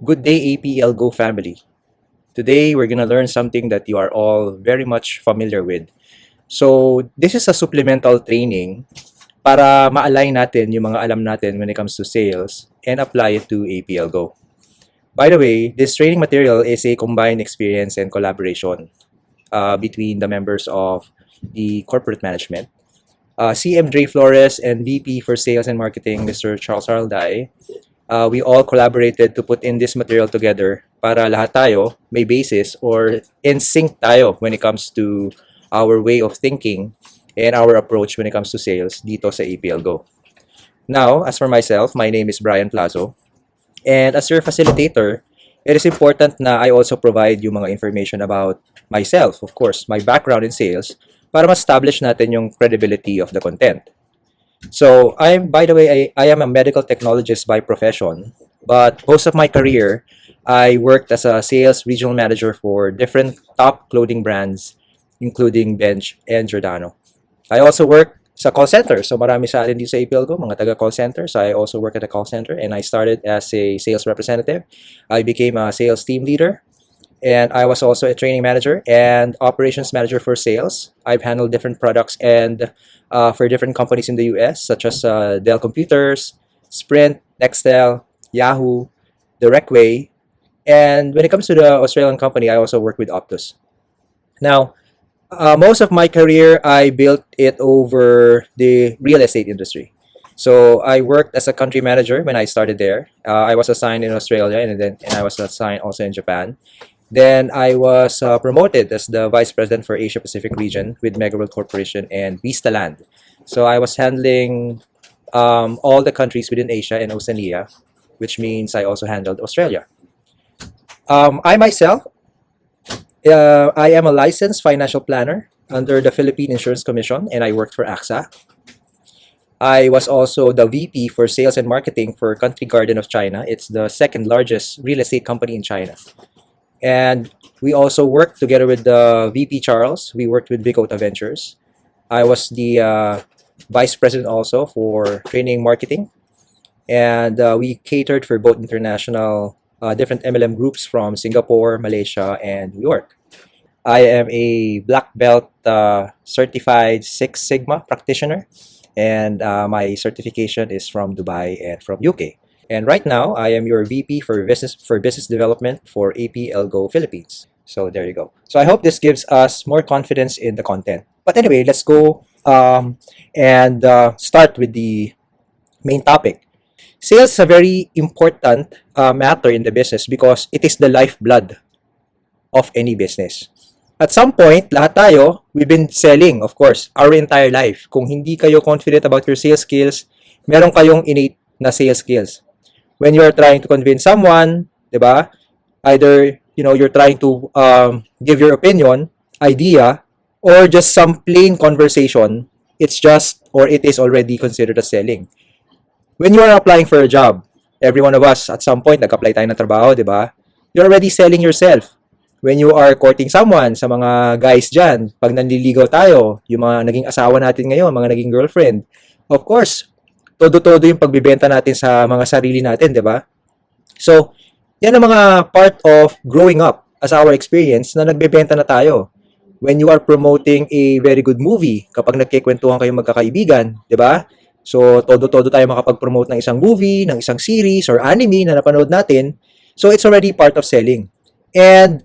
Good day, APL Go family. Today, we're going to learn something that you are all very much familiar with. So, this is a supplemental training para ma-align natin yung mga alam natin when it comes to sales and apply it to APL Go. By the way, this training material is a combined experience and collaboration between the members of the corporate management. CM Dre Flores and VP for Sales and Marketing, Mr. Charles Aralday, we all collaborated to put in this material together para lahat tayo may basis or in sync tayo when it comes to our way of thinking and our approach when it comes to sales dito sa APL Go. Now, as for myself, my name is Brian Plazo, and as your facilitator, it is important na I also provide you mga information about myself, of course, my background in sales, para ma-establish natin yung credibility of the content. So, by the way, I am a medical technologist by profession, but most of my career, I worked as a sales regional manager for different top clothing brands, including Bench and Giordano. I also work sa call center. So, marami sa atin dito sa APL Go, mga taga-call center. So, I also work at a call center, and I started as a sales representative. I became a sales team leader, and I was also a training manager and operations manager for sales. I've handled different products and for different companies in the US, such as Dell Computers, Sprint, Nextel, Yahoo, Directway. And when it comes to the Australian company, I also work with Optus. Now, most of my career, I built it over the real estate industry. So I worked as a country manager when I started there. I was assigned in Australia, and I was assigned also in Japan. Then I was promoted as the Vice President for Asia Pacific region with Megaworld Corporation and Vista Land. So I was handling all the countries within Asia and Oceania, which means I also handled Australia. I myself, I am a licensed financial planner under the Philippine Insurance Commission, and I worked for AXA. I was also the VP for Sales and Marketing for Country Garden of China. It's the second largest real estate company in China. And we also worked together with the VP Charles. We worked with Big Ota Ventures. I was the vice president also for training marketing. And we catered for both international, different MLM groups from Singapore, Malaysia, and New York. I am a black belt certified Six Sigma practitioner. And my certification is from Dubai and from UK. And right now, I am your VP for business development for APL Go Philippines. So there you go. So I hope this gives us more confidence in the content. But anyway, let's go and start with the main topic. Sales is a very important matter in the business because it is the lifeblood of any business. At some point, lahat tayo, we've been selling, of course, our entire life. Kung hindi kayo confident about your sales skills, meron kayong innate na sales skills. When you are trying to convince someone, di ba? Either, you're trying to give your opinion, idea, or just some plain conversation, it is already considered as selling. When you are applying for a job, every one of us, at some point, nag-apply tayo ng trabaho, di ba? You're already selling yourself. When you are courting someone, sa mga guys dyan, pag nanliligaw tayo, yung mga naging asawa natin ngayon, mga naging girlfriend, of course, todo-todo yung pagbibenta natin sa mga sarili natin, di ba? So, yan ang mga part of growing up as our experience na nagbebenta na tayo. When you are promoting a very good movie, kapag nagkikwentuhan kayong magkakaibigan, di ba? So, todo-todo tayo makapag-promote ng isang movie, ng isang series, or anime na napanood natin. So, it's already part of selling. And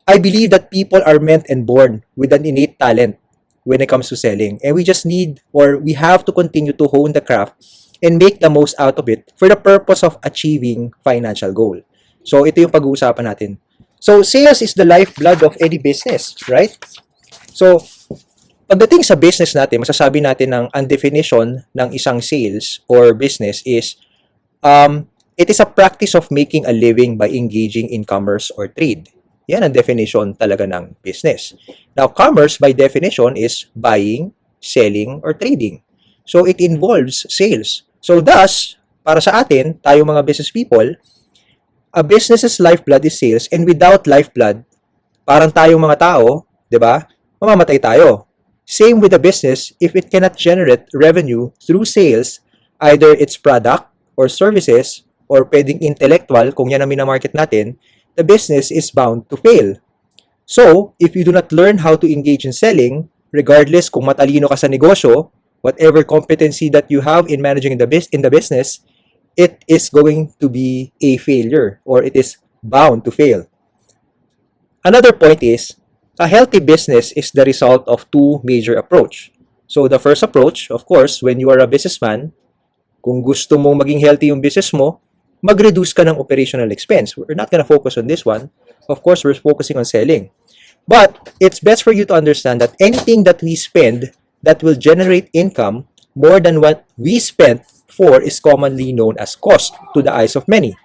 I believe that people are meant and born with an innate talent when it comes to selling. And we just we have to continue to hone the craft and make the most out of it for the purpose of achieving financial goal. So, ito yung pag-uusapan natin. So, sales is the lifeblood of any business, right? So, pagdating sa business natin, masasabi natin ang definition ng isang sales or business is, it is a practice of making a living by engaging in commerce or trade. Yan ang definition talaga ng business. Now, commerce by definition is buying, selling, or trading. So, it involves sales. So, thus, para sa atin, tayong mga business people, a business's lifeblood is sales, and without lifeblood, parang tayong mga tao, di ba, mamamatay tayo. Same with a business, if it cannot generate revenue through sales, either its product or services, or pwedeng intellectual, kung yan ang minamarket natin, the business is bound to fail. So, if you do not learn how to engage in selling, regardless kung matalino ka sa negosyo, whatever competency that you have in managing the business, it is going to be a failure or it is bound to fail. Another point is, a healthy business is the result of two major approach. So, the first approach, of course, when you are a businessman, kung gusto mong maging healthy yung business mo, mag-reduce ka ng operational expense. We're not gonna focus on this one. Of course, we're focusing on selling. But it's best for you to understand that anything that we spend that will generate income more than what we spent for is commonly known as cost to the eyes of many.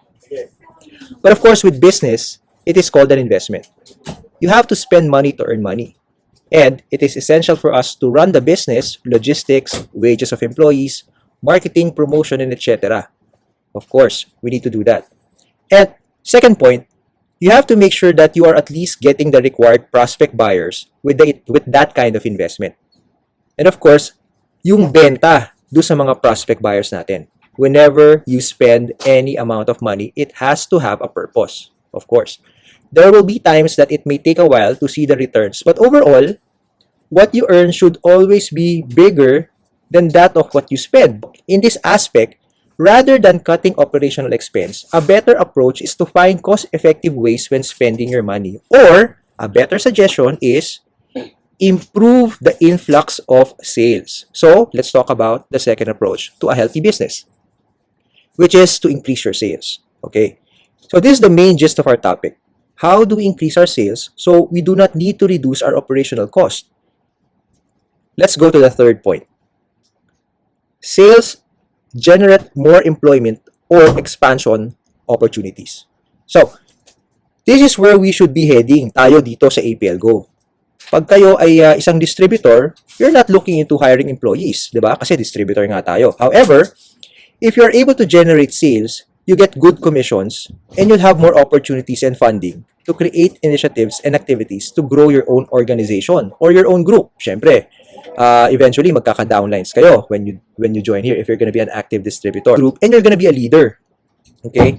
But of course, with business, it is called an investment. You have to spend money to earn money. And it is essential for us to run the business, logistics, wages of employees, marketing, promotion, and etc. Of course, we need to do that. And second point, you have to make sure that you are at least getting the required prospect buyers with that kind of investment. And of course, yung benta do sa mga prospect buyers natin. Whenever you spend any amount of money, it has to have a purpose, of course. There will be times that it may take a while to see the returns, but overall, what you earn should always be bigger than that of what you spend. In this aspect, rather than cutting operational expense, a better approach is to find cost-effective ways when spending your money. Or, a better suggestion is improve the influx of sales. So, let's talk about the second approach to a healthy business, which is to increase your sales. Okay? So, this is the main gist of our topic. How do we increase our sales so we do not need to reduce our operational cost? Let's go to the third point. Sales generate more employment or expansion opportunities. So, this is where we should be heading tayo dito sa APL Go. Pag kayo ay isang distributor, you're not looking into hiring employees, di ba? Kasi distributor nga tayo. However, if you're able to generate sales, you get good commissions, and you'll have more opportunities and funding to create initiatives and activities to grow your own organization or your own group. Siyempre, eventually, magkaka-downlines kayo when you join here if you're gonna be an active distributor group and you're gonna be a leader. Okay?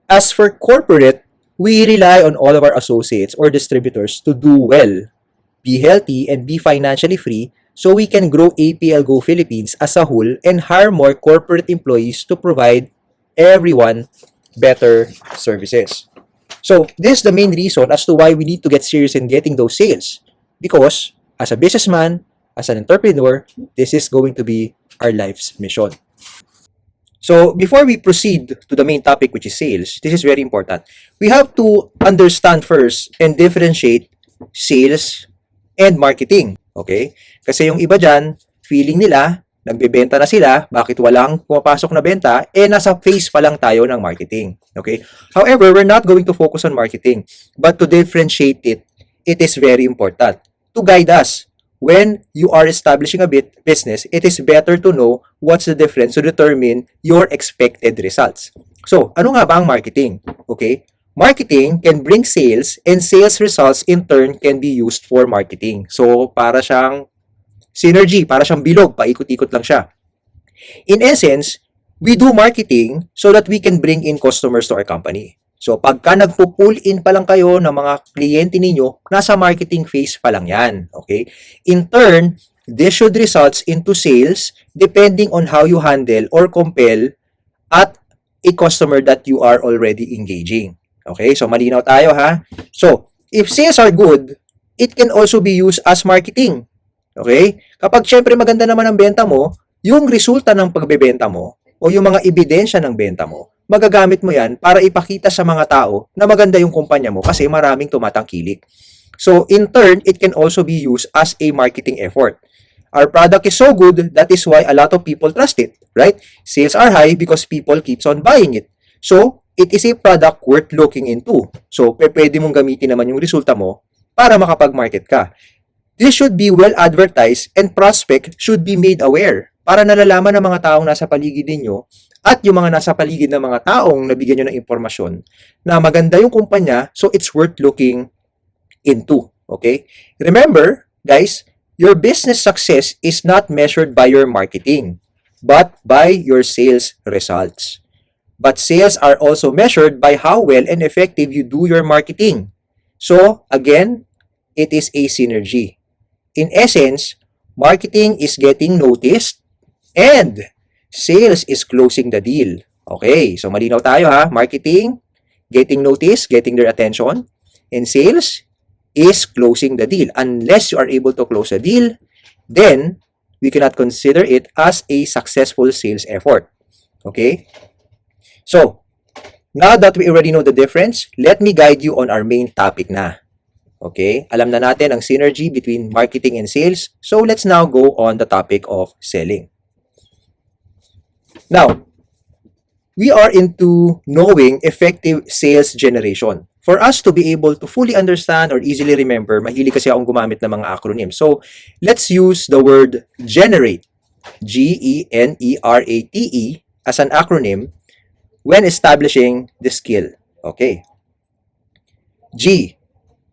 As for corporate, we rely on all of our associates or distributors to do well, be healthy, and be financially free so we can grow APL Go Philippines as a whole and hire more corporate employees to provide everyone better services. So, this is the main reason as to why we need to get serious in getting those sales. Because, as a businessman, as an entrepreneur, this is going to be our life's mission. So, before we proceed to the main topic, which is sales, this is very important. We have to understand first and differentiate sales and marketing. Okay? Kasi yung iba dyan, feeling nila, nagbebenta na sila, bakit walang pumapasok na benta, nasa phase pa lang tayo ng marketing. Okay? However, we're not going to focus on marketing, but to differentiate it, it is very important. To guide us, when you are establishing a business, it is better to know what's the difference to determine your expected results. So, ano nga ba ang marketing? Okay? Marketing can bring sales and sales results in turn can be used for marketing. So, para siyang synergy, para siyang bilog, paikot-ikot lang siya. In essence, we do marketing so that we can bring in customers to our company. So, pagka nagpo-pull in pa lang kayo ng mga kliyente ninyo, nasa marketing phase pa lang yan. Okay? In turn, this should result into sales depending on how you handle or compel at a customer that you are already engaging. Okay? So, malinaw tayo ha. So, if sales are good, it can also be used as marketing. Okay? Kapag syempre maganda naman ang benta mo, yung resulta ng pagbebenta mo o yung mga ebidensya ng benta mo, magagamit mo yan para ipakita sa mga tao na maganda yung kumpanya mo kasi maraming tumatangkilik. So, in turn, it can also be used as a marketing effort. Our product is so good, that is why a lot of people trust it, right? Sales are high because people keeps on buying it. So, it is a product worth looking into. So, pwede mong gamitin naman yung resulta mo para makapag-market ka. This should be well advertised and prospect should be made aware para nalalaman ng mga taong nasa paligid ninyo at yung mga nasa paligid ng mga taong nabigyan nyo ng impormasyon na maganda yung kumpanya, so it's worth looking into. Okay? Remember, guys, your business success is not measured by your marketing. but by your sales results. But sales are also measured by how well and effective you do your marketing. So, again, it is a synergy. In essence, marketing is getting noticed and sales is closing the deal. Okay, so malinaw tayo ha. Marketing, getting noticed, getting their attention, and sales is closing the deal. Unless you are able to close a deal, then we cannot consider it as a successful sales effort. Okay? So, now that we already know the difference, let me guide you on our main topic na. Okay? Alam na natin ang synergy between marketing and sales. So, let's now go on the topic of selling. Now, we are into knowing effective sales generation. For us to be able to fully understand or easily remember, mahilig kasi akong gumamit ng mga acronym. So, let's use the word generate, Generate, as an acronym when establishing the skill. Okay. G,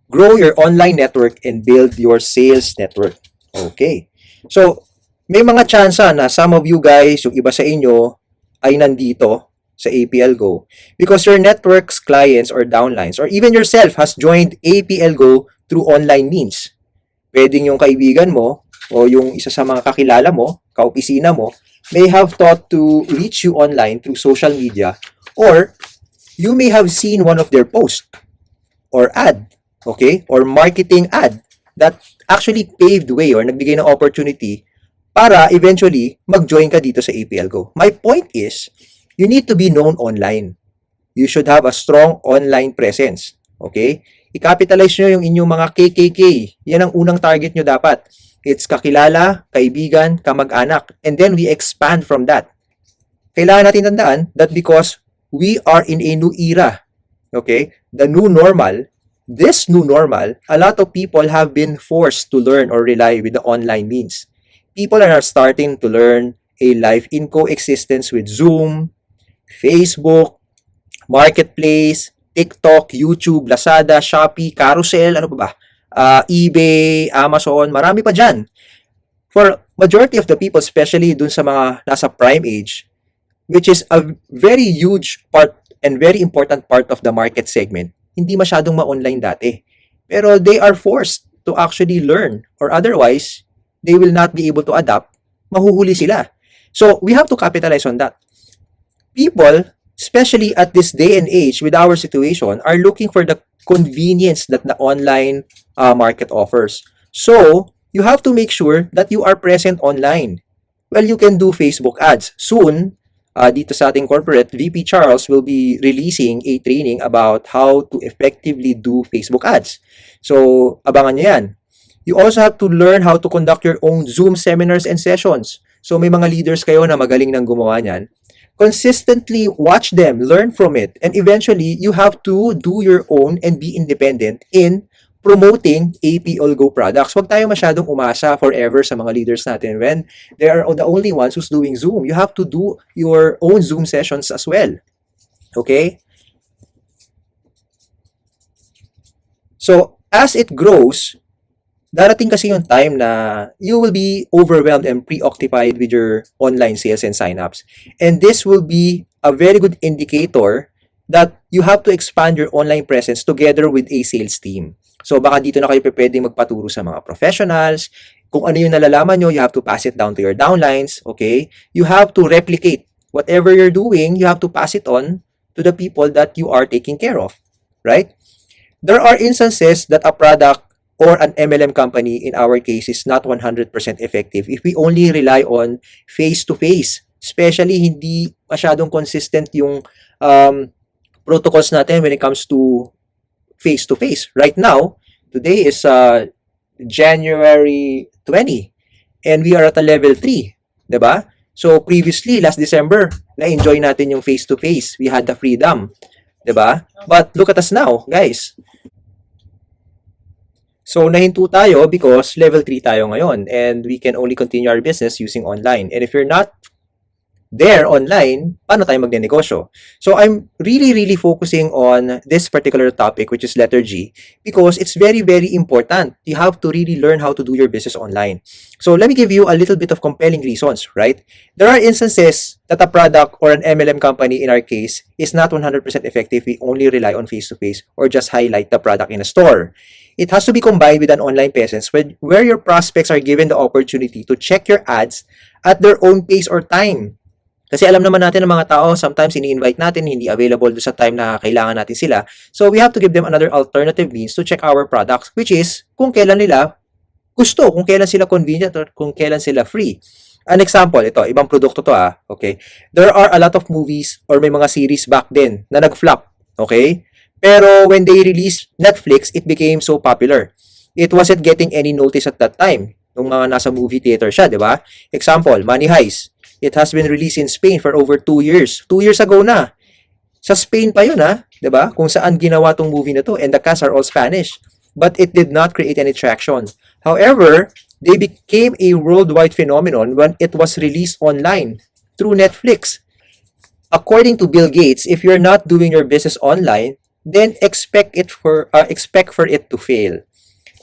grow your online network and build your sales network. Okay. So, may mga tsansa na some of you guys, yung iba sa inyo, ay nandito sa APL Go because your network's clients or downlines or even yourself has joined APL Go through online means. Pwedeng yung kaibigan mo o yung isa sa mga kakilala mo, kaopisina mo, may have thought to reach you online through social media or you may have seen one of their posts or ad, okay, or marketing ad that actually paved way or nagbigay ng opportunity para eventually mag-join ka dito sa APL Go. My point is, you need to be known online. You should have a strong online presence. Okay? I-capitalize nyo yung inyong mga KKK. Yan ang unang target nyo dapat. It's kakilala, kaibigan, kamag-anak. And then we expand from that. Kailangan natin tandaan that because we are in a new era. Okay? The new normal, this new normal, a lot of people have been forced to learn or rely with the online means. People are starting to learn a life in coexistence with Zoom, Facebook, Marketplace, TikTok, YouTube, Lazada, Shopee, Carousel, ano pa ba? eBay, Amazon, marami pa dyan. For majority of the people, especially dun sa mga nasa prime age, which is a very huge part and very important part of the market segment, hindi masyadong ma-online dati. Pero they are forced to actually learn or otherwise, they will not be able to adapt, mahuhuli sila. So, we have to capitalize on that. People, especially at this day and age with our situation, are looking for the convenience that the online market offers. So, you have to make sure that you are present online. Well, you can do Facebook ads. Soon, dito sa ating corporate, VP Charles will be releasing a training about how to effectively do Facebook ads. So, abangan nyo yan. You also have to learn how to conduct your own Zoom seminars and sessions. So, may mga leaders kayo na magaling nang gumawa niyan. Consistently watch them, learn from it, and eventually, you have to do your own and be independent in promoting APL Go products. Huwag tayo masyadong umasa forever sa mga leaders natin when they are the only ones who's doing Zoom. You have to do your own Zoom sessions as well. Okay? So, as it grows, darating kasi yung time na you will be overwhelmed and preoccupied with your online sales and signups. And this will be a very good indicator that you have to expand your online presence together with a sales team. So baka dito na kayo pwedeng magpaturo sa mga professionals. Kung ano yung nalalaman nyo, you have to pass it down to your downlines. Okay? You have to replicate whatever you're doing, you have to pass it on to the people that you are taking care of. Right? There are instances that a product or an MLM company, in our case, is not 100% effective if we only rely on face-to-face. Especially, hindi masyadong consistent yung protocols natin when it comes to face-to-face. Right now, today is January 20, and we are at a level 3. Diba? So, previously, last December, na-enjoy natin yung face-to-face. We had the freedom. Diba? But look at us now, guys. So, nahinto tayo because level 3 tayo ngayon and we can only continue our business using online. And if you're not there online, paano tayo magnenegosyo? So I'm really focusing on this particular topic, which is letter G, because it's very important. You have to really learn how to do your business online. So let me give you a little bit of compelling reasons, right? There are instances that a product or an MLM company, in our case, is not 100% effective. We only rely on face-to-face or just highlight the product in a store. It has to be combined with an online presence where your prospects are given the opportunity to check your ads at their own pace or time. Kasi alam naman natin ng mga tao, sometimes ini-invite natin, hindi available do sa time na kailangan natin sila. So we have to give them another alternative means to check our products, which is kung kailan nila gusto, kung kailan sila convenient, or kung kailan sila free. An example, ito, ibang produkto to okay? There are a lot of movies or may mga series back then na nag-flop, okay? Pero when they released Netflix, it became so popular. It wasn't getting any notice at that time. Nung mga nasa movie theater siya, di ba? Example, Money Heist. It has been released in Spain for over 2 years. 2 years ago na. Sa Spain pa yun, di ba? Kung saan ginawa tong movie na to. And the cast are all Spanish. But it did not create any traction. However, they became a worldwide phenomenon when it was released online through Netflix. According to Bill Gates, if you're not doing your business online, then expect for it to fail.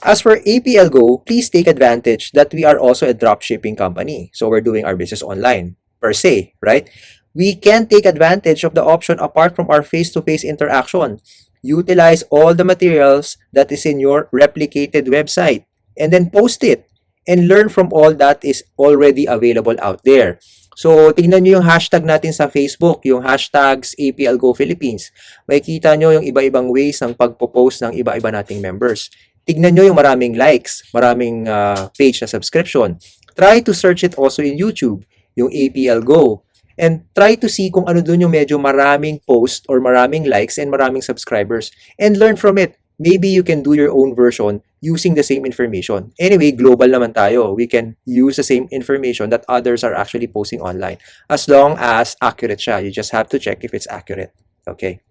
As for APL Go, please take advantage that we are also a dropshipping company. So we're doing our business online per se, right? We can take advantage of the option apart from our face-to-face interaction. Utilize all the materials that is in your replicated website and then post it and learn from all that is already available out there. So, tingnan nyo yung hashtag natin sa Facebook, yung hashtags APL Go Philippines. Makikita nyo yung iba-ibang ways ng pagpo-post ng iba-iba nating members. Tignan nyo yung maraming likes, maraming page na subscription. Try to search it also in YouTube, yung APL Go. And try to see kung ano dun yung medyo maraming post or maraming likes and maraming subscribers. And learn from it. Maybe you can do your own version using the same information. Anyway, global naman tayo. We can use the same information that others are actually posting online. As long as accurate siya. You just have to check if it's accurate. Okay.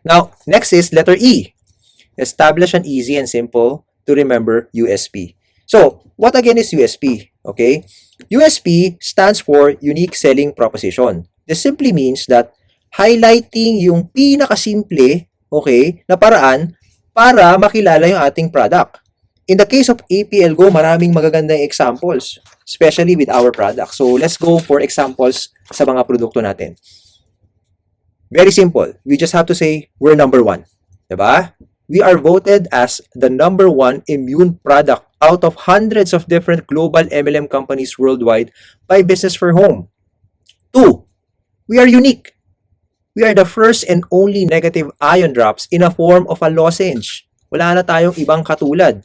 Now, next is letter E. Establish an easy and simple to remember USP. So, what again is USP? Okay? USP stands for Unique Selling Proposition. This simply means that highlighting yung pinakasimple, okay, na paraan para makilala yung ating product. In the case of APL Go, maraming magagandang examples, especially with our product. So, let's go for examples sa mga produkto natin. Very simple. We just have to say, we're number 1. Diba? We are voted as the number 1 immune product out of hundreds of different global MLM companies worldwide by Business for Home. 2, we are unique. We are the first and only negative ion drops in a form of a lozenge. Wala na tayong ibang katulad.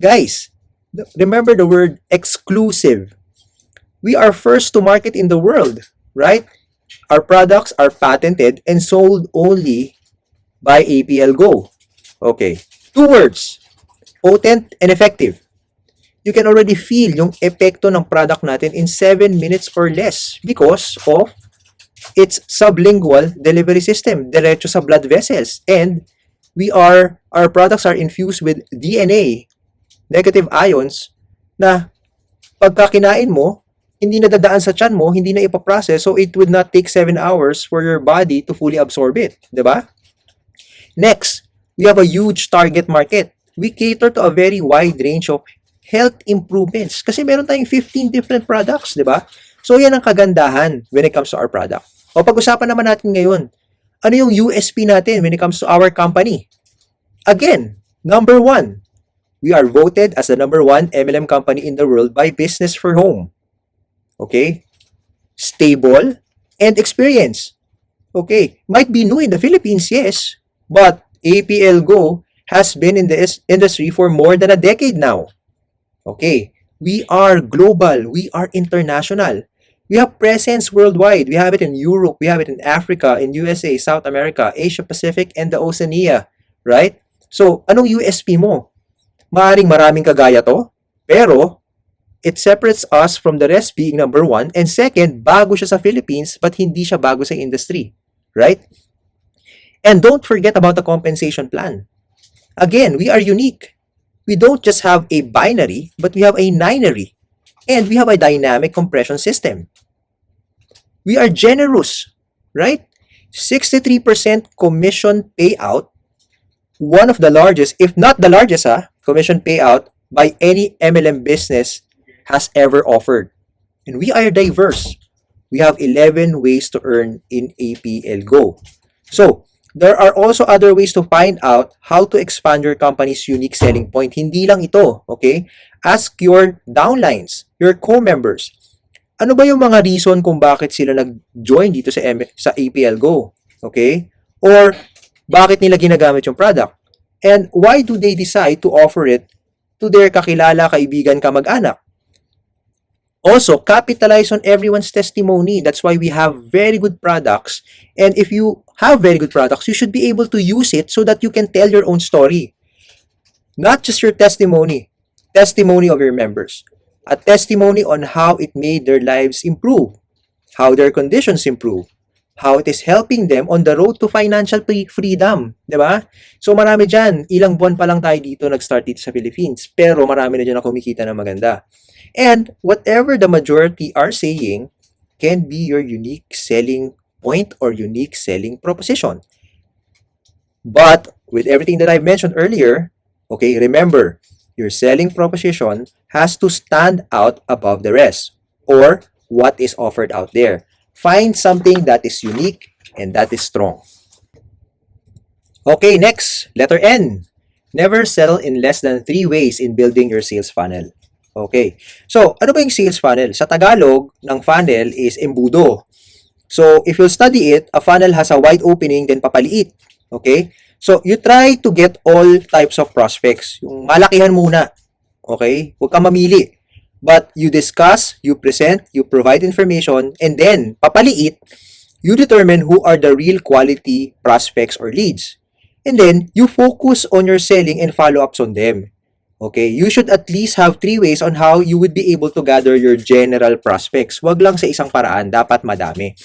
Guys, remember the word exclusive. We are first to market in the world, right? Our products are patented and sold only by APL Go. Okay. 2 words. Potent and effective. You can already feel yung epekto ng product natin in 7 minutes or less because of its sublingual delivery system, diretso sa blood vessels. And our products are infused with DNA, negative ions, na pagka kinain mo, hindi na dadaan sa tiyan mo, hindi na ipaprocess, so it would not take 7 hours for your body to fully absorb it. Diba? Next, we have a huge target market. We cater to a very wide range of health improvements. Kasi meron tayong 15 different products, di ba? So, yan ang kagandahan when it comes to our product. O pag-usapan naman natin ngayon, ano yung USP natin when it comes to our company? Again, number 1, we are voted as the number 1 MLM company in the world by Business for Home. Okay? Stable and experience. Okay, might be new in the Philippines, yes, but APL Go has been in the industry for more than a decade now. Okay, we are global, we are international. We have presence worldwide. We have it in Europe, we have it in Africa, in USA, South America, Asia Pacific, and the Oceania, right? So, anong USP mo? Maraming kagaya to, pero it separates us from the rest being number 1, and second, bago siya sa Philippines, but hindi siya bago sa industry, right? And don't forget about the compensation plan. Again, we are unique. We don't just have a binary, but we have a ninary. And we have a dynamic compression system. We are generous, right? 63% commission payout, one of the largest, if not the largest, commission payout by any MLM business has ever offered. And we are diverse. We have 11 ways to earn in APL Go. So, there are also other ways to find out how to expand your company's unique selling point. Hindi lang ito, okay? Ask your downlines, your co-members. Ano ba yung mga reason kung bakit sila nag-join dito sa APL Go? Okay? Or bakit nila ginagamit yung product? And why do they decide to offer it to their kakilala, kaibigan, kamag-anak? Also, capitalize on everyone's testimony. That's why we have very good products. And if you have very good products, you should be able to use it so that you can tell your own story. Not just your testimony of your members. A testimony on how it made their lives improve, how their conditions improve, how it is helping them on the road to financial freedom. Diba? So marami dyan. Ilang buwan pa lang tayo dito nag-start dito sa Philippines. Pero marami na dyan na kumikita na maganda. And whatever the majority are saying can be your unique selling point or unique selling proposition. But with everything that I've mentioned earlier, okay, remember, your selling proposition has to stand out above the rest or what is offered out there. Find something that is unique and that is strong. Okay, next, letter N. Never settle in less than 3 ways in building your sales funnel. Okay. So, ano ba yung sales funnel? Sa Tagalog, ng funnel is embudo. So, if you study it, a funnel has a wide opening, then papaliit. Okay? So, you try to get all types of prospects. Yung malakihan muna. Okay? Huwag kang mamili. But you discuss, you present, you provide information, and then, papaliit, you determine who are the real quality prospects or leads. And then, you focus on your selling and follow-ups on them. Okay, you should at least have 3 ways on how you would be able to gather your general prospects. Wag lang sa isang paraan, dapat madami.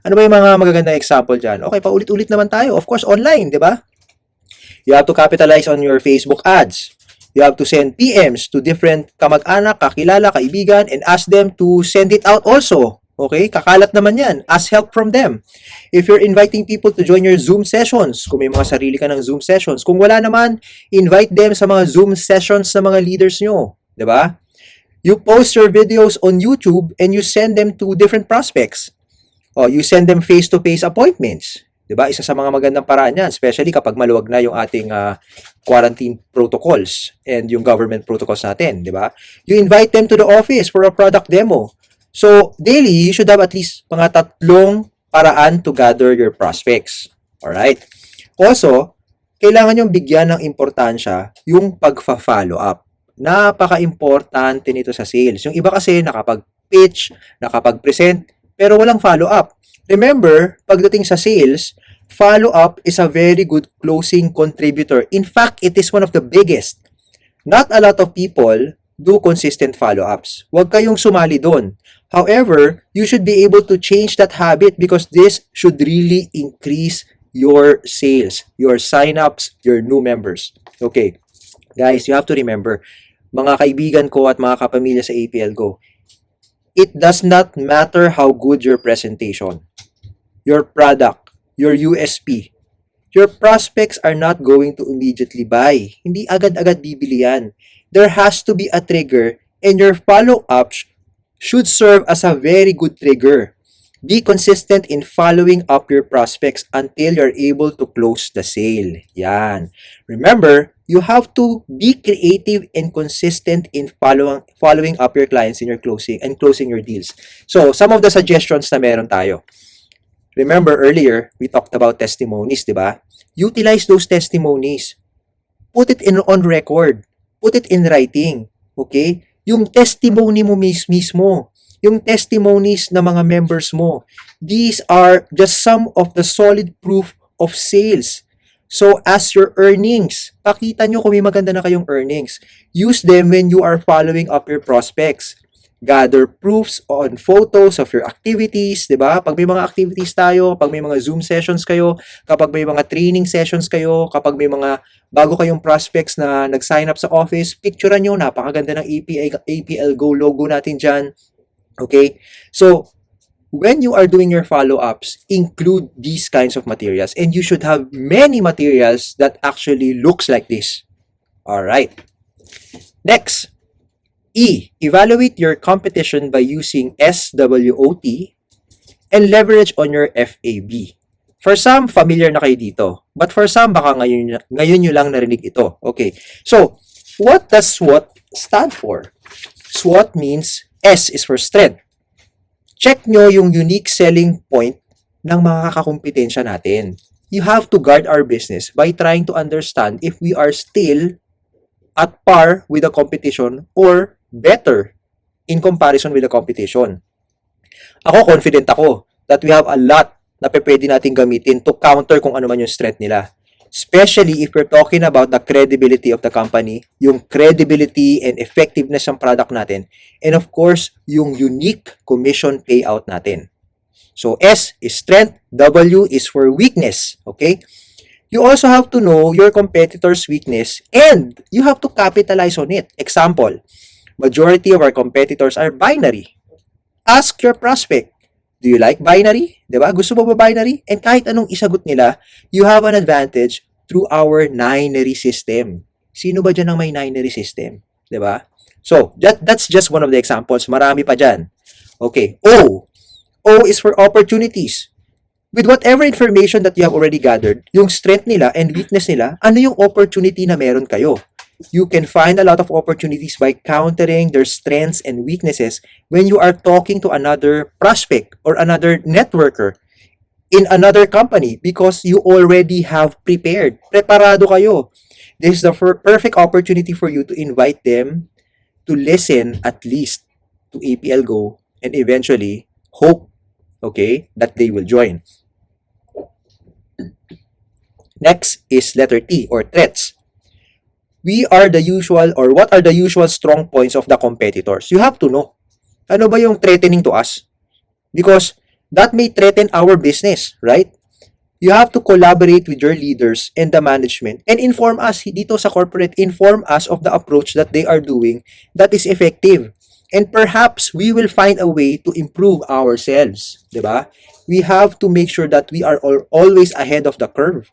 Ano ba yung mga magagandang example dyan? Okay, paulit-ulit naman tayo. Of course, online, di ba? You have to capitalize on your Facebook ads. You have to send PMs to different kamag-anak, kakilala, kaibigan, and ask them to send it out also. Okay, kakalat naman yan. Ask help from them. If you're inviting people to join your Zoom sessions, kung may mga sarili ka ng Zoom sessions, kung wala naman, invite them sa mga Zoom sessions ng mga leaders nyo. Diba? You post your videos on YouTube and you send them to different prospects. O, you send them face-to-face appointments. Diba? Isa sa mga magandang paraan yan, especially kapag maluwag na yung ating quarantine protocols and yung government protocols natin. Diba? You invite them to the office for a product demo. So, daily, you should have at least mga 3 paraan to gather your prospects. Alright? Also, kailangan yung bigyan ng importansya yung pagfa-follow up. Napaka-importante nito sa sales. Yung iba kasi nakapag-pitch, nakapag-present, pero walang follow-up. Remember, pagdating sa sales, follow-up is a very good closing contributor. In fact, it is one of the biggest. Not a lot of people do consistent follow-ups. Huwag kayong sumali doon. However, you should be able to change that habit because this should really increase your sales, your sign-ups, your new members. Okay, guys, you have to remember, mga kaibigan ko at mga kapamilya sa APL Go, it does not matter how good your presentation, your product, your USP. Your prospects are not going to immediately buy. Hindi agad-agad bibili yan. There has to be a trigger and your follow-ups should serve as a very good trigger. Be consistent in following up your prospects until you're able to close the sale. Yan. Remember, you have to be creative and consistent in following up your clients in your closing your deals. So, some of the suggestions na meron tayo. Remember earlier, we talked about testimonies, di ba? Utilize those testimonies. Put it on record. Put it in writing. Okay? Yung testimony mo mismo, yung testimonies ng mga members mo, these are just some of the solid proof of sales. So, as your earnings, pakita nyo kung may maganda na kayong earnings. Use them when you are following up your prospects. Gather proofs on photos of your activities, di ba? Pag may mga activities tayo, pag may mga Zoom sessions kayo, kapag may mga training sessions kayo, kapag may mga bago kayong prospects na nag-sign up sa office, picturean nyo, napakaganda ng APL Go logo natin dyan. Okay? So, when you are doing your follow-ups, include these kinds of materials. And you should have many materials that actually looks like this. All right. Next, E, evaluate your competition by using SWOT and leverage on your FAB. For some, familiar na kayo dito. But for some, baka ngayon nyo lang narinig ito. Okay. So, what does SWOT stand for? SWOT means S is for strength. Check nyo yung unique selling point ng mga kakompetensya natin. You have to guard our business by trying to understand if we are still at par with the competition or better in comparison with the competition. Ako, confident ako that we have a lot na pwede natin gamitin to counter kung ano man yung strength nila. Especially if we're talking about the credibility of the company, yung credibility and effectiveness ng product natin, and of course, yung unique commission payout natin. So, S is strength, W is for weakness, okay? You also have to know your competitor's weakness and you have to capitalize on it. Example, majority of our competitors are binary. Ask your prospect, do you like binary? Diba? Gusto mo ba binary? And kahit anong isagot nila, you have an advantage through our binary system. Sino ba dyan ang may binary system? Diba? So, that's just one of the examples. Marami pa dyan. Okay. O. O is for opportunities. With whatever information that you have already gathered, yung strength nila and weakness nila, ano yung opportunity na meron kayo? You can find a lot of opportunities by countering their strengths and weaknesses when you are talking to another prospect or another networker in another company because you already have prepared. Preparado kayo. This is the perfect opportunity for you to invite them to listen at least to APL Go and eventually hope, okay, that they will join. Next is letter T or threats. We are the usual or what are the usual strong points of the competitors? You have to know. Ano ba yung threatening to us? Because that may threaten our business, right? You have to collaborate with your leaders and the management and inform us dito sa corporate, inform us of the approach that they are doing that is effective. And perhaps we will find a way to improve ourselves, diba? We have to make sure that we are always ahead of the curve.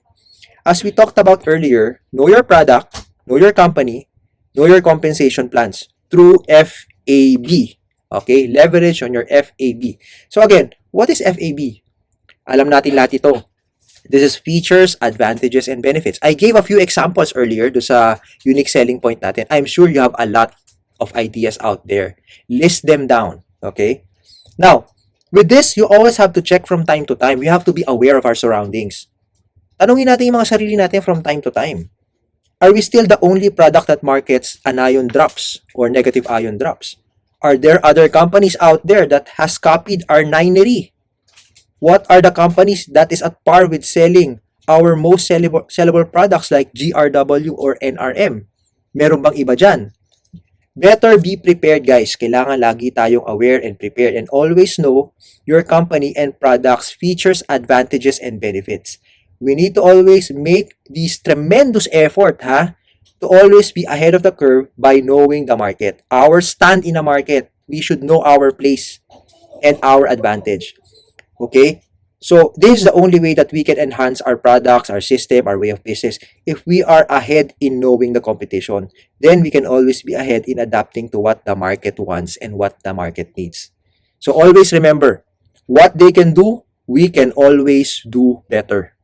As we talked about earlier, know your product, know your company, know your compensation plans through FAB. Okay? Leverage on your FAB. So again, what is FAB? Alam natin lahat ito. This is features, advantages, and benefits. I gave a few examples earlier do sa unique selling point natin. I'm sure you have a lot of ideas out there. List them down. Okay? Now, with this, you always have to check from time to time. We have to be aware of our surroundings. Tanungin natin yung mga sarili natin from time to time. Are we still the only product that markets anion drops or negative ion drops? Are there other companies out there that has copied our binary? What are the companies that is at par with selling our most sellable products like GRW or NRM? Meron bang iba dyan? Better be prepared, guys. Kailangan lagi tayong aware and prepared and always know your company and products, features, advantages, and benefits. We need to always make this tremendous effort, to always be ahead of the curve by knowing the market. Our stand in the market, we should know our place and our advantage. Okay? So, this is the only way that we can enhance our products, our system, our way of business. If we are ahead in knowing the competition, then we can always be ahead in adapting to what the market wants and what the market needs. So, always remember, what they can do, we can always do better.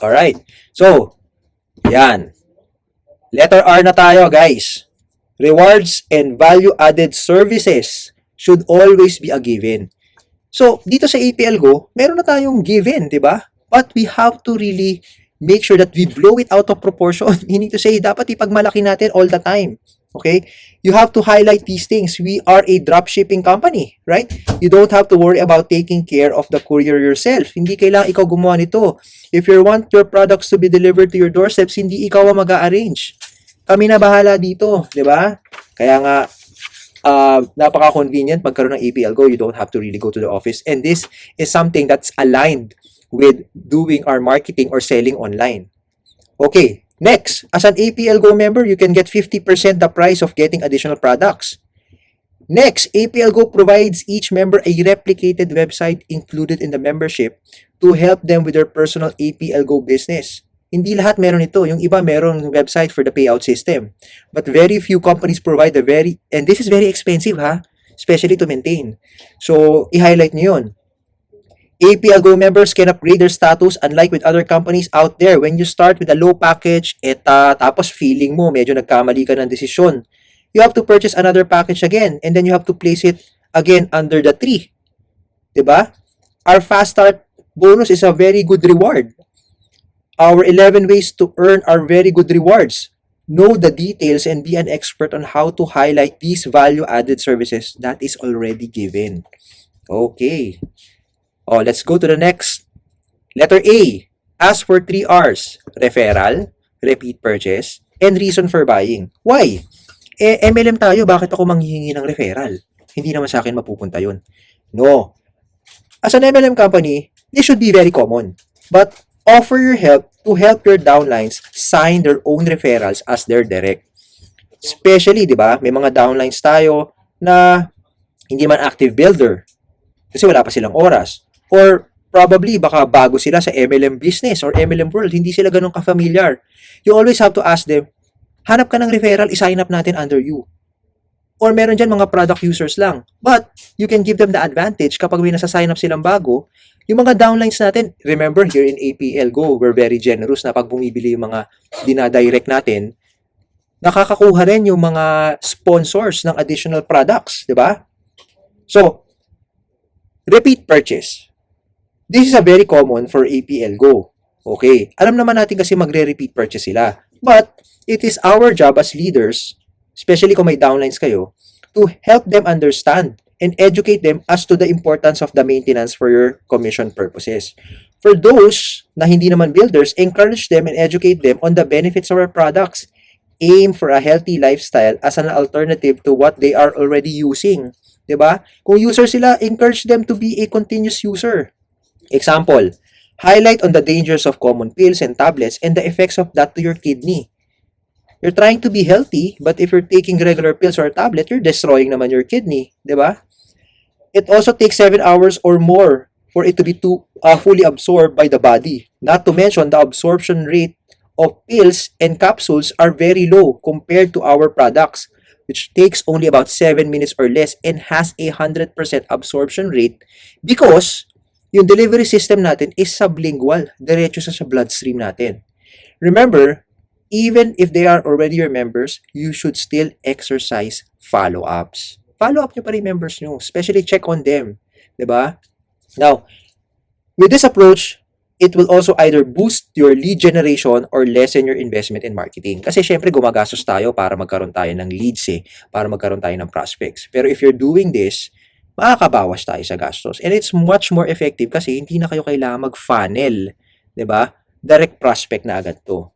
Alright. So, yan. Letter R na tayo, guys. Rewards and value-added services should always be a given. So, dito sa APL Go, meron na tayong given, di ba? But we have to really make sure that we blow it out of proportion. Meaning to say, dapat ipagmalaki natin all the time. Okay? You have to highlight these things. We are a dropshipping company, right? You don't have to worry about taking care of the courier yourself. Hindi kailangan ikaw gumawa nito. If you want your products to be delivered to your doorsteps, hindi ikaw ang mag-a-arrange. Kami na bahala dito, di ba? Kaya nga, napaka-convenient magkaroon ng APL Go. You don't have to really go to the office. And this is something that's aligned with doing our marketing or selling online. Okay, next, as an APL Go member, you can get 50% the price of getting additional products. Next, APL Go provides each member a replicated website included in the membership to help them with their personal APL Go business. Hindi lahat meron ito. Yung iba meron website for the payout system. But very few companies provide and this is very expensive ha, especially to maintain. So, i-highlight nyo yun. APL Go members can upgrade their status unlike with other companies out there. When you start with a low package, tapos feeling mo, medyo nagkamali ka ng desisyon, you have to purchase another package again and then you have to place it again under the tree. Diba? Our fast start bonus is a very good reward. Our 11 ways to earn are very good rewards. Know the details and be an expert on how to highlight these value-added services that is already given. Okay. Oh, let's go to the next. Letter A. Ask for 3 R's. Referral, repeat purchase, and reason for buying. Why? MLM tayo, bakit ako manghihingi ng referral? Hindi naman sa akin mapupunta yun. No. As an MLM company, this should be very common. But offer your help to help your downlines sign their own referrals as their direct. Especially, di ba, may mga downlines tayo na hindi man active builder kasi wala pa silang oras. Or probably, baka bago sila sa MLM business or MLM world, hindi sila ganun ka-familiar. You always have to ask them, hanap ka ng referral, i-sign up natin under you. Or meron dyan mga product users lang. But, you can give them the advantage kapag may nasa-sign up silang bago. Yung mga downlines natin, remember here in APL Go, we're very generous na pag bumibili yung mga dinadirect natin, nakakakuha rin yung mga sponsors ng additional products, di ba? So, repeat purchase. This is a very common for APL Go. Okay, alam naman natin kasi magre-repeat purchase sila. But, it is our job as leaders, especially kung may downlines kayo, to help them understand and educate them as to the importance of the maintenance for your commission purposes. For those na hindi naman builders, encourage them and educate them on the benefits of our products. Aim for a healthy lifestyle as an alternative to what they are already using. Diba? Kung user sila, encourage them to be a continuous user. Example, highlight on the dangers of common pills and tablets and the effects of that to your kidney. You're trying to be healthy, but if you're taking regular pills or a tablet, you're destroying naman your kidney. Diba? It also takes 7 hours or more for it to be fully absorbed by the body. Not to mention, the absorption rate of pills and capsules are very low compared to our products, which takes only about 7 minutes or less and has a 100% absorption rate because yung delivery system natin is sublingual, diretso sa bloodstream natin. Remember, even if they are already your members, you should still exercise follow-ups. Follow up nyo pa rin members nyo, especially check on them. Diba? Now, with this approach, it will also either boost your lead generation or lessen your investment in marketing. Kasi syempre gumagastos tayo para magkaroon tayo ng leads para magkaroon tayo ng prospects. Pero if you're doing this, makakabawas tayo sa gastos. And it's much more effective kasi hindi na kayo kailangan mag-funnel. Diba? Direct prospect na agad to.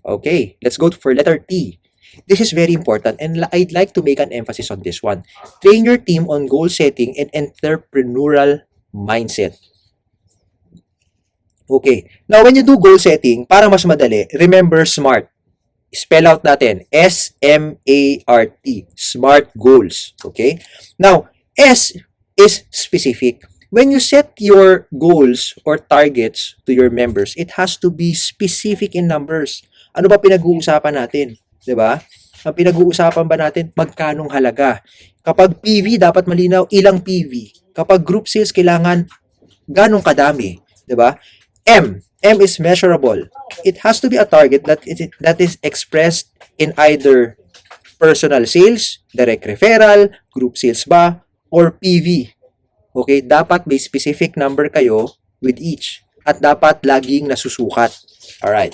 Okay, let's go for letter T. This is very important and I'd like to make an emphasis on this one. Train your team on goal setting and entrepreneurial mindset. Okay. Now, when you do goal setting, para mas madali, remember SMART. Spell out natin. S-M-A-R-T. SMART goals. Okay? Now, S is specific. When you set your goals or targets to your members, it has to be specific in numbers. Ano ba pinag-uusapan natin? Diba? Ang pinag-uusapan ba natin, magkanong halaga? Kapag PV, dapat malinaw, ilang PV. Kapag group sales, kailangan ganong kadami. Diba? M is measurable. It has to be a target that is expressed in either personal sales, direct referral, group sales ba, or PV. Okay? Dapat may specific number kayo with each. At dapat laging nasusukat. Alright.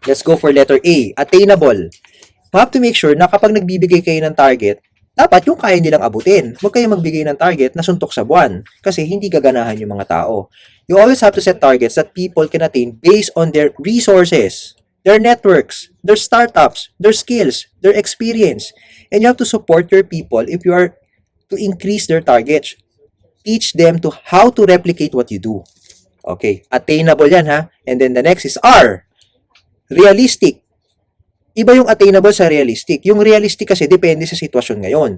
Let's go for letter A. Attainable. You have to make sure na kapag nagbibigay kayo ng target, dapat yung kaya nilang abutin. Huwag kayong magbigay ng target na suntok sa buwan kasi hindi gaganahan yung mga tao. You always have to set targets that people can attain based on their resources, their networks, their startups, their skills, their experience. And you have to support your people if you are to increase their targets. Teach them to how to replicate what you do. Okay, attainable yan ha. And then the next is R. Realistic. Iba yung attainable sa realistic. Yung realistic kasi depende sa sitwasyon ngayon.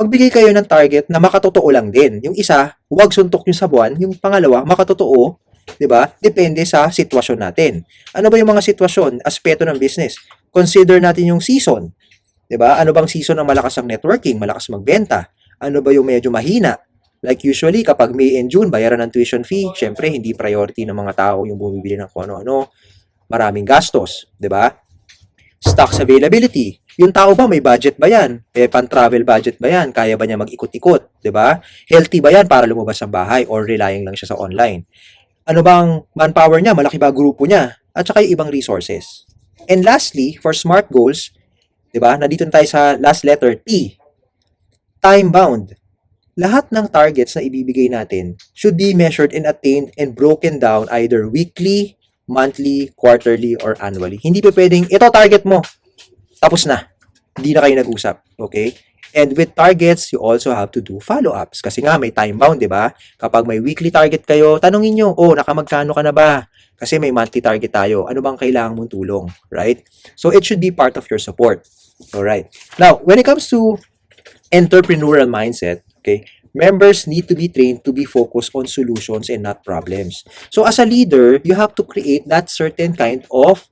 Magbigay kayo ng target na makatotoo lang din. Yung isa, huwag suntok yung sa buwan. Yung pangalawa, makatotoo, 'di ba? Depende sa sitwasyon natin. Ano ba yung mga sitwasyon, aspeto ng business? Consider natin yung season, 'di ba? Ano bang season na malakas ang networking, malakas magbenta? Ano ba yung medyo mahina? Like usually, kapag May and June, bayaran ng tuition fee, syempre hindi priority ng mga tao yung bumibili ng kung ano-ano, maraming gastos, 'di ba? Stocks availability. Yung tao ba may budget ba yan? Pan-travel budget ba yan? Kaya ba niya mag-ikot-ikot, 'di ba? Healthy ba yan para lumabas sa bahay or relying lang siya sa online? Ano bang manpower niya? Malaki ba grupo niya? At saka yung ibang resources. And lastly, for SMART goals, 'di ba? Nandito na tayo sa last letter T. Time bound. Lahat ng targets na ibibigay natin should be measured and attained and broken down either weekly, monthly, quarterly, or annually. Hindi pa pwedeng, ito target mo, tapos na. Hindi na kayo nag-usap. Okay? And with targets, you also have to do follow-ups. Kasi nga, may time bound, di ba? Kapag may weekly target kayo, tanongin nyo, nakamagkano ka na ba? Kasi may monthly target tayo. Ano bang kailangan mong tulong? Right? So, it should be part of your support. Alright. Now, when it comes to entrepreneurial mindset, okay, members need to be trained to be focused on solutions and not problems. So as a leader, you have to create that certain kind of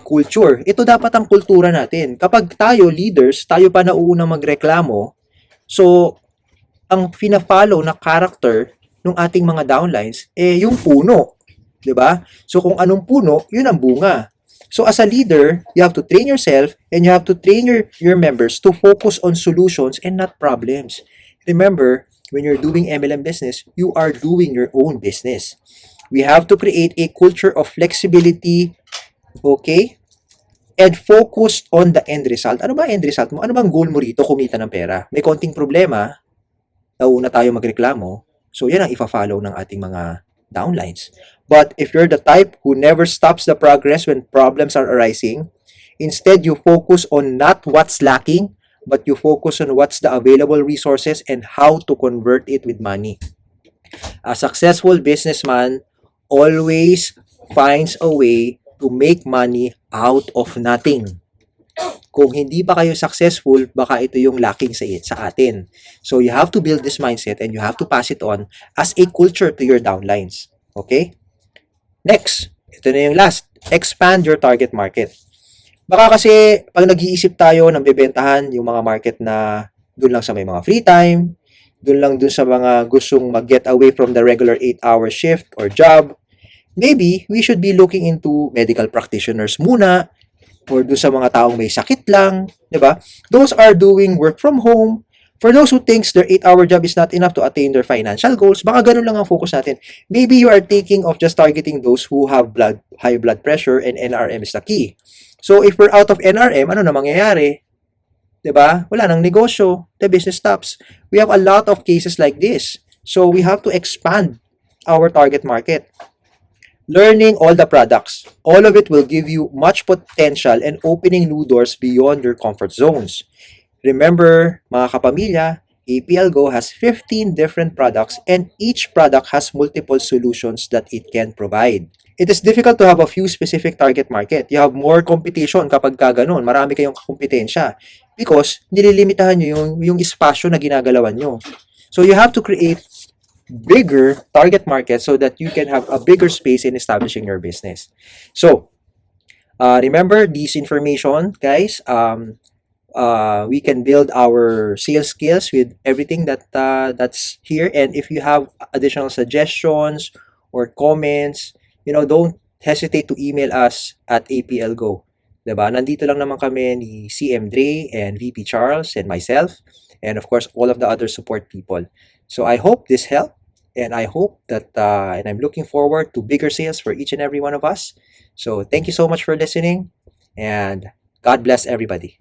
culture. Ito dapat ang kultura natin. Kapag tayo, leaders, tayo pa nauunang magreklamo, so ang fina-follow na character ng ating mga downlines, yung puno. 'Di ba? So kung anong puno, yun ang bunga. So as a leader, you have to train yourself and you have to train your members to focus on solutions and not problems. Remember, when you're doing MLM business, you are doing your own business. We have to create a culture of flexibility, okay? And focused on the end result. Ano ba end result mo? Ano bang goal mo rito? Kumita ng pera. May konting problema, nauna tayo magreklamo. So yan ang ifa-follow ng ating mga downlines. But if you're the type who never stops the progress when problems are arising, instead you focus on not what's lacking, but you focus on what's the available resources and how to convert it with money. A successful businessman always finds a way to make money out of nothing. Kung hindi pa kayo successful, baka ito yung lacking sa atin. So you have to build this mindset and you have to pass it on as a culture to your downlines. Okay? Next, ito na yung last. Expand your target market. Baka kasi pag nag-iisip tayo ng bebentahan yung mga market na doon lang sa may mga free time, doon sa mga gustong mag-get away from the regular 8-hour shift or job, maybe we should be looking into medical practitioners muna or doon sa mga taong may sakit lang, 'di ba? Those are doing work from home. For those who thinks their 8-hour job is not enough to attain their financial goals, baka ganun lang ang focus natin. Maybe you are thinking of just targeting those who have high blood pressure and NRM is the key. So if we're out of NRM, ano na mangyayari? 'Di ba? Wala nang negosyo, the business stops. We have a lot of cases like this. So we have to expand our target market. Learning all the products. All of it will give you much potential and opening new doors beyond your comfort zones. Remember, mga kapamilya, APL Go has 15 different products and each product has multiple solutions that it can provide. It is difficult to have a few specific target market. You have more competition kapag ganun. Marami kayong kompetensya because nililimitahan nyo yung espasyo na ginagalawan nyo. So you have to create bigger target market so that you can have a bigger space in establishing your business. So, remember this information, guys. We can build our sales skills with everything that's here. And if you have additional suggestions or comments, don't hesitate to email us at APL Go. Diba? Nandito lang naman kami ni CM Dre and VP Charles and myself, and of course all of the other support people. So I hope this helped, and I hope that and I'm looking forward to bigger sales for each and every one of us. So thank you so much for listening, and God bless everybody.